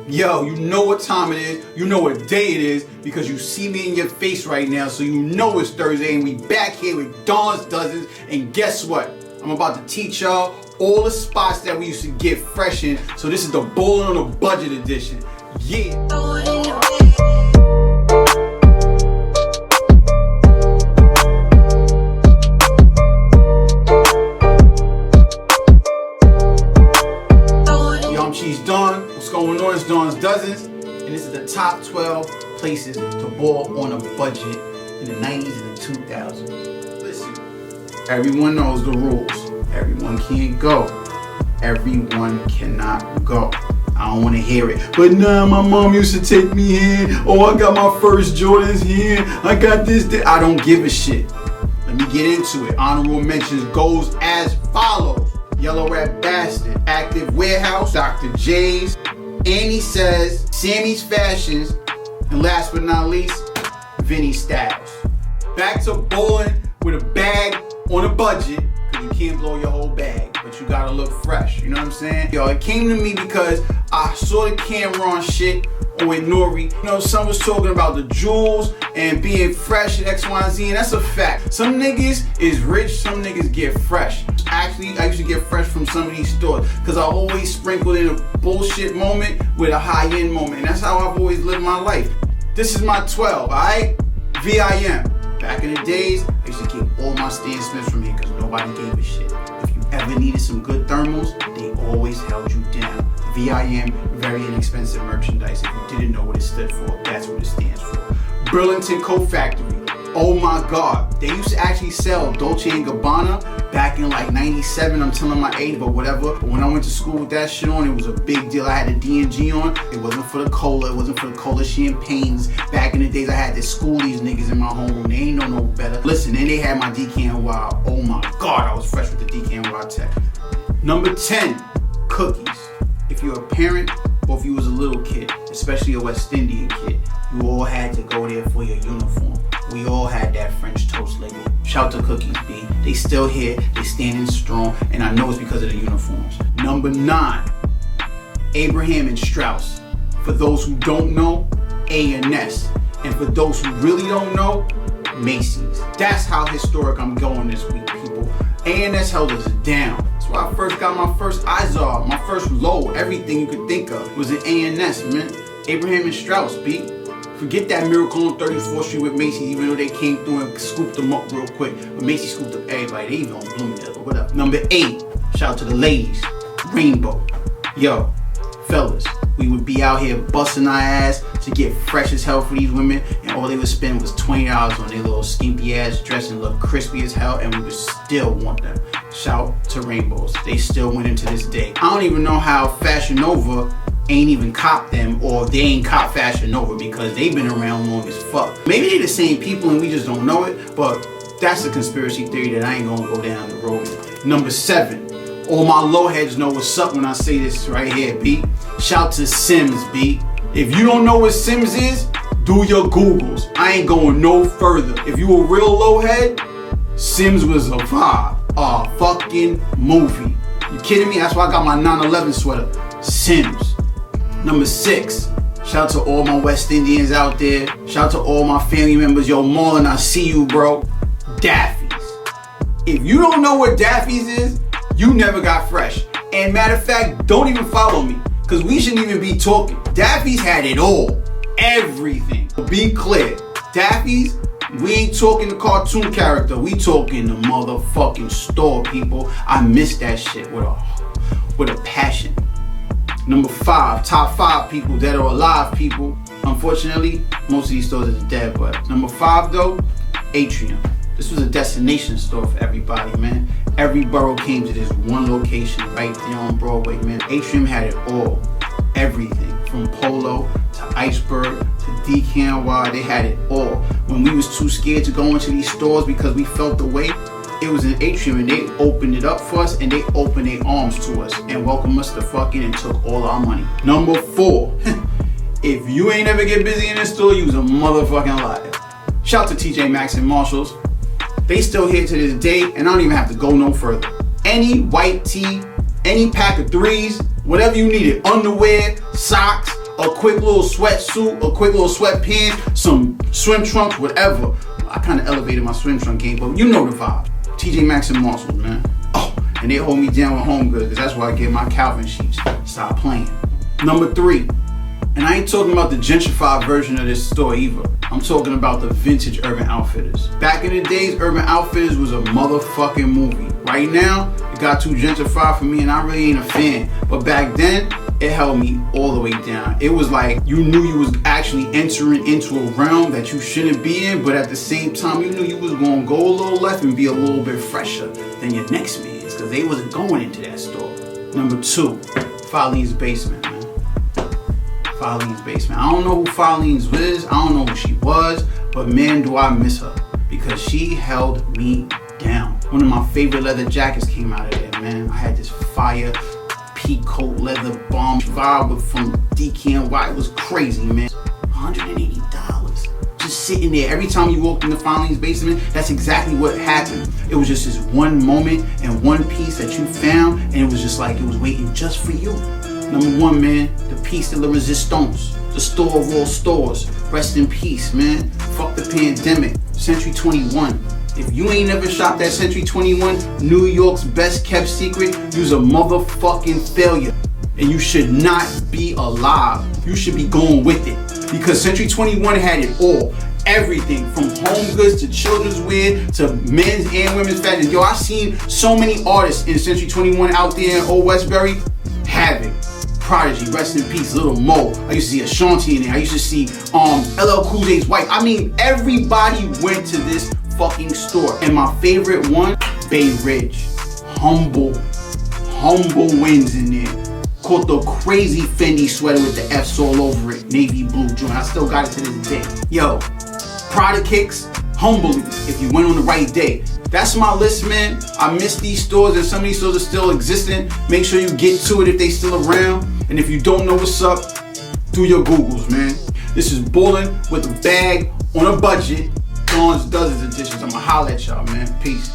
Yo, you know what time it is, you know what day it is, because you see me in your face right now, so you know it's Thursday, and we back here with Don's Dozens, and guess what? I'm about to teach y'all all the spots that we used to get fresh in, so this is the Ballin' on a Budget edition. Yeah. Don, what's going on? It's Don's Dozens, and this is the top 12 places to ball on a budget in the 90s and the 2000s. Listen, everyone knows the rules. Everyone can't go. Everyone cannot go. I don't want to hear it. But nah, my mom used to take me here. Oh, I got my first Jordans here. I got this. I don't give a shit. Let me get into it. Honorable mentions goes as follows. Yellow Rat Bastard, Active Warehouse, Dr. J's, Annie Says, Sammy's Fashions, and last but not least, Vinny Styles. Back to bowling with a bag on a budget, because you can't blow your whole bag, but you gotta look fresh, you know what I'm saying? Yo, it came to me because I saw the Cameron shit with Nori. You know, some was talking about the jewels and being fresh at X, Y, and Z, and that's a fact. Some niggas is rich, some niggas get fresh. Actually, I used to get fresh from some of these stores because I always sprinkled in a bullshit moment with a high-end moment, and that's how I've always lived my life. This is my 12, alright? VIM. Back in the days, I used to keep all my Stan Smiths from here because nobody gave a shit. If you ever needed some good thermals, they always held you down. VIM, very inexpensive merchandise. If you didn't know what it stood for, that's what it stands for. Burlington Coat Factory. Oh my God. They used to actually sell Dolce & Gabbana back in like 97. I'm telling my age, but whatever. But when I went to school with that shit on, it was a big deal. I had the D&G on. It wasn't for the cola. It wasn't for the cola champagnes. Back in the days, I had to school these niggas in my homeroom. They ain't know no better. Listen, and they had my DKNY. Oh my God, I was fresh with the DKNY tech. Number 10, cookies. If you're a parent or if you was a little kid, especially a West Indian kid, you all had to go there for your uniform. We all had that French toast label. Shout to Cookies, B. They still here, they standing strong, and I know it's because of the uniforms. Number 9, Abraham and Strauss. For those who don't know, A&S. And for those who really don't know, Macy's. That's how historic I'm going this week, people. A&S held us down. That's why I first got my first Izod, my first low, everything you could think of was at A&S, man. Abraham and Strauss, B. Forget that Miracle on 34th Street with Macy's, even though they came through and scooped them up real quick. But Macy's scooped up everybody. They even on Bloomingdale or whatever. Number 8, shout out to the ladies. Rainbow. Yo, fellas, we would be out here busting our ass to get fresh as hell for these women, and all they would spend was $20 on their little skimpy ass dress and look crispy as hell, and we would still want them. Shout to Rainbows. They still win into this day. I don't even know how Fashion Nova ain't even cop them, or they ain't cop Fashion Nova, because they've been around long as fuck. Maybe they the same people and we just don't know it, but that's a conspiracy theory that I ain't gonna go down the road with. Number 7, all my low heads know what's up when I say this right here, B. Shout to Sims, B. If you don't know what Sims is, do your Googles. I ain't going no further. If you a real low head, Sims was a vibe, a fucking movie. You kidding me? That's why I got my 9/11 sweater. Sims. Number 6, shout out to all my West Indians out there. Shout out to all my family members. Yo, Marlon, I see you, bro. Daffy's. If you don't know what Daffy's is, you never got fresh. And matter of fact, don't even follow me, because we shouldn't even be talking. Daffy's had it all. Everything. Be clear. Daffy's, we ain't talking the cartoon character. We talking the motherfucking store, people. I miss that shit with a passion. Number 5, top 5 people that are alive, people. Unfortunately, most of these stores are dead, but number 5 though, Atrium. This was a destination store for everybody, man. Every borough came to this one location right there on Broadway, man. Atrium had it all. Everything. From Polo to Iceberg to DKNY, they had it all. When we was too scared to go into these stores because we felt the weight, it was an Atrium, and they opened it up for us, and they opened their arms to us and welcomed us to fucking and took all our money. Number 4, if you ain't ever get busy in this store, you was a motherfucking liar. Shout to TJ Maxx and Marshalls. They still here to this day, and I don't even have to go no further. Any white tee, any pack of 3s, whatever you needed, underwear, socks, a quick little sweatsuit, a quick little sweatpants, some swim trunks, whatever. I kind of elevated my swim trunk game, but you know the vibe. TJ Maxx and Marshalls, man. Oh, and they hold me down with HomeGoods, because that's where I get my Calvin sheets. Stop playing. Number 3, and I ain't talking about the gentrified version of this store either. I'm talking about the vintage Urban Outfitters. Back in the days, Urban Outfitters was a motherfucking movie. Right now, it got too gentrified for me and I really ain't a fan. But back then, it held me all the way down. It was like you knew you was actually entering into a realm that you shouldn't be in, but at the same time, you knew you was gonna go a little left and be a little bit fresher than your next man's, because they wasn't going into that store. Number 2, Filene's Basement, man. Filene's Basement. I don't know who Filene's is, I don't know who she was, but man, do I miss her, because she held me down. One of my favorite leather jackets came out of there, man. I had this fire peacoat leather bomb vibe from DKNY. It was crazy, man. $180 just sitting there. Every time you walked into Filene's Basement, that's exactly what happened. It was just this one moment and one piece that you found, and it was just like it was waiting just for you. Number 1, man, the piece de la resistance, the store of all stores. Rest in peace, man. Fuck the pandemic. Century 21. If you ain't never shopped at Century 21, New York's best kept secret, you's a motherfucking failure. And you should not be alive. You should be going with it. Because Century 21 had it all. Everything from home goods to children's wear to men's and women's fashion. Yo, I seen so many artists in Century 21 out there in Old Westbury. Havoc, Prodigy, rest in peace, Little Mo. I used to see Ashanti in there. I used to see LL Cool J's wife. I mean, everybody went to this fucking store. And my favorite one, Bay Ridge. Humble wins in there. Caught the crazy Fendi sweater with the F's all over it. Navy blue joint. I still got it to this day. Yo, Prada kicks, humbly, if you went on the right day. That's my list, man. I miss these stores, and some of these stores are still existing. Make sure you get to it if they still around. And if you don't know what's up, do your Googles, man. This is Ballin' with a bag on a budget. Dawn's Dozens editions. I'ma holla at y'all, man. Peace.